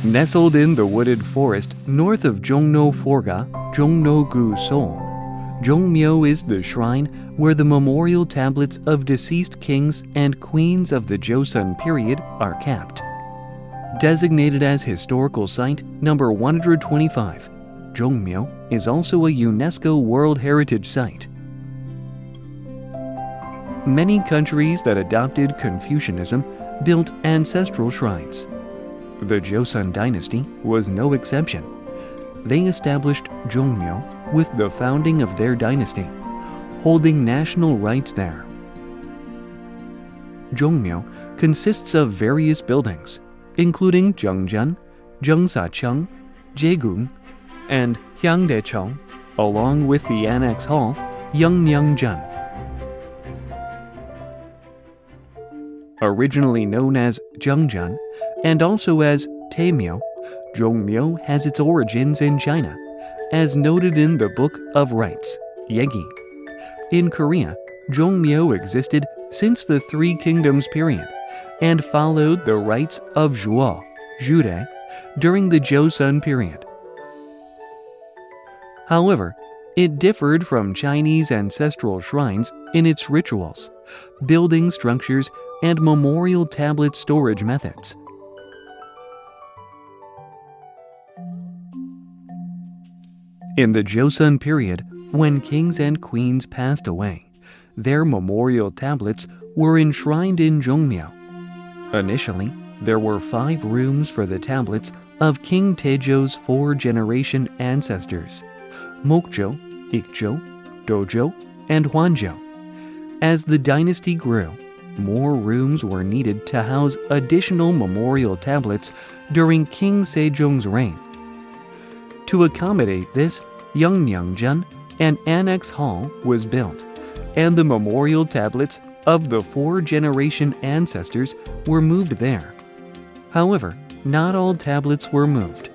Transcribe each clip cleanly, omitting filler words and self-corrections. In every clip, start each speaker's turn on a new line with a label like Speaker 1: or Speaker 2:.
Speaker 1: Nestled in the wooded forest north of Jongno-Forga, Jongno-gu, Seoul, Jongmyo is the shrine where the memorial tablets of deceased kings and queens of the Joseon period are kept. Designated as Historical Site number 125, Jongmyo is also a UNESCO World Heritage Site. Many countries that adopted Confucianism built ancestral shrines. The Joseon Dynasty was no exception. They established Jongmyo with the founding of their dynasty, holding national rights there. Jongmyo consists of various buildings, including Jeongjeon, Jeongsacheong, Jaegung, and Hyangdaecheong, along with the Annex Hall, Yeongnyeongjeon. Originally known as Jeongjeon and also as Taemyo, Jongmyo has its origins in China, as noted in the Book of Rites, Yegi. In Korea, Jongmyo existed since the Three Kingdoms period and followed the rites of Zhuo, Jure, during the Joseon period. However, it differed from Chinese ancestral shrines in its rituals, building structures, and memorial tablet storage methods. In the Joseon period, when kings and queens passed away, their memorial tablets were enshrined in Jongmyo. Initially, there were 5 rooms for the tablets of King Taejo's 4-generation ancestors, Mokjo, Ikjo, Dojo, and Hwanjo. As the dynasty grew, more rooms were needed to house additional memorial tablets during King Sejong's reign. To accommodate this, Yeongnyeongjeon, an annex hall, was built, and the memorial tablets of the 4-generation ancestors were moved there. However, not all tablets were moved.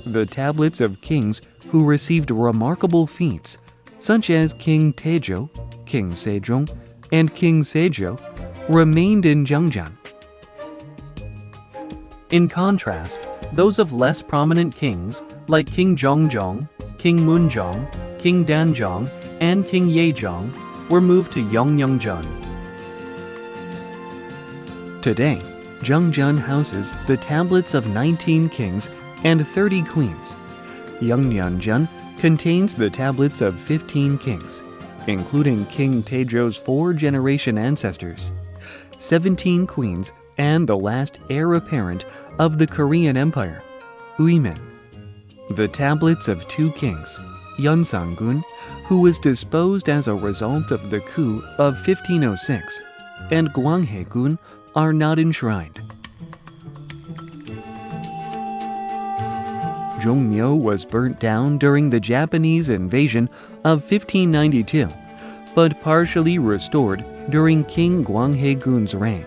Speaker 1: The tablets of kings who received remarkable feats, such as King Taejo, King Sejong, and King Sejo, remained in Jeongjeon. In contrast, those of less prominent kings, like King Jongjong, King Munjong, King Danjong, and King Yejong, were moved to Yeongnyeongjeon. Today, Jeongjeon houses the tablets of 19 kings and 30 queens. Yeongnyeongjeon contains the tablets of 15 kings, including King Taejo's 4-generation ancestors, 17 queens, and the last heir apparent of the Korean Empire, Uimin. The tablets of 2 kings, Yeonsang-gun, who was disposed as a result of the coup of 1506, and Gwanghae-gun, are not enshrined. Jongmyo was burnt down during the Japanese invasion of 1592, but partially restored during King Gwanghae-gun's reign.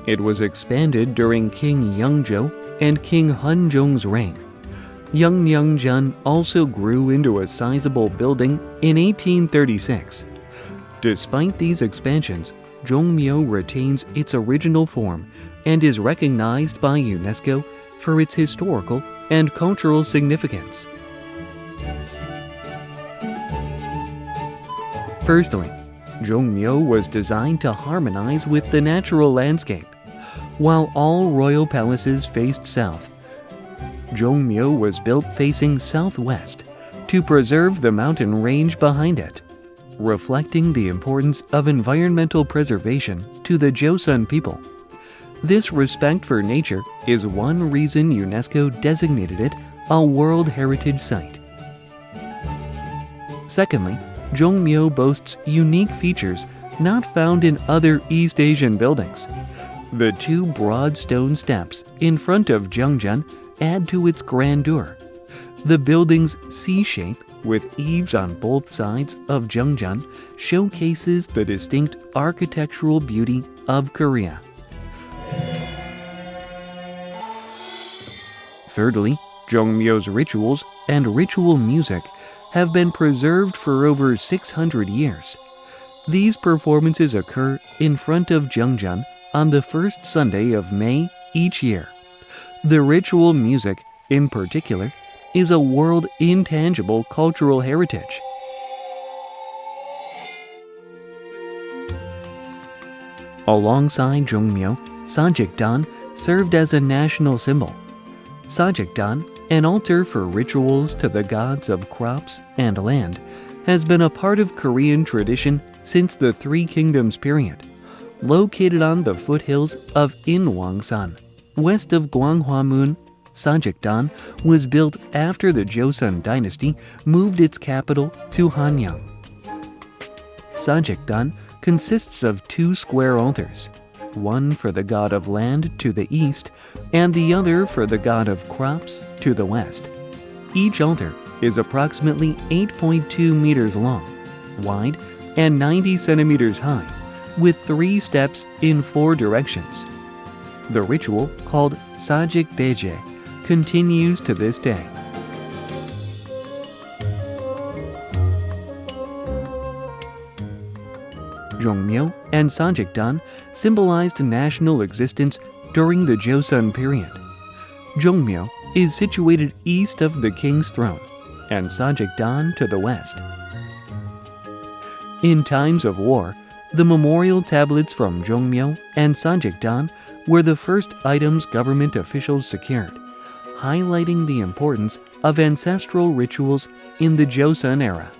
Speaker 1: It was expanded during King Yeongjo and King Hunjong's reign. Yeongnyeongjeon also grew into a sizable building in 1836. Despite these expansions, Jongmyo retains its original form and is recognized by UNESCO for its historical and cultural significance. Firstly, Jongmyo was designed to harmonize with the natural landscape. While all royal palaces faced south, Jongmyo was built facing southwest to preserve the mountain range behind it, reflecting the importance of environmental preservation to the Joseon people. This respect for nature is one reason UNESCO designated it a World Heritage Site. Secondly, Jongmyo boasts unique features not found in other East Asian buildings. The 2 broad stone steps in front of Jeongjeon add to its grandeur. The building's C shape, with eaves on both sides of Jeongjeon, showcases the distinct architectural beauty of Korea. Thirdly, Jongmyo's rituals and ritual music have been preserved for over 600 years. These performances occur in front of Jeongjeon on the first Sunday of May each year. The ritual music, in particular, is a world intangible cultural heritage. Alongside Jongmyo, Sajik served as a national symbol. Sajik, an altar for rituals to the gods of crops and land, has been a part of Korean tradition since the Three Kingdoms period. Located on the foothills of Inwangsan, west of Gwanghwamun, Sajik was built after the Joseon Dynasty moved its capital to Hanyang. Sajik consists of two square altars, one for the god of land to the east and the other for the god of crops to the west. Each altar is approximately 8.2 meters long, wide, and 90 centimeters high, with 3 steps in 4 directions. The ritual, called Sajik Deje, continues to this day. Jongmyo and Sajik symbolized national existence during the Joseon period. Jongmyo is situated east of the king's throne, and Sajik to the west. In times of war, the memorial tablets from Jongmyo and Sajik were the first items government officials secured, highlighting the importance of ancestral rituals in the Joseon era.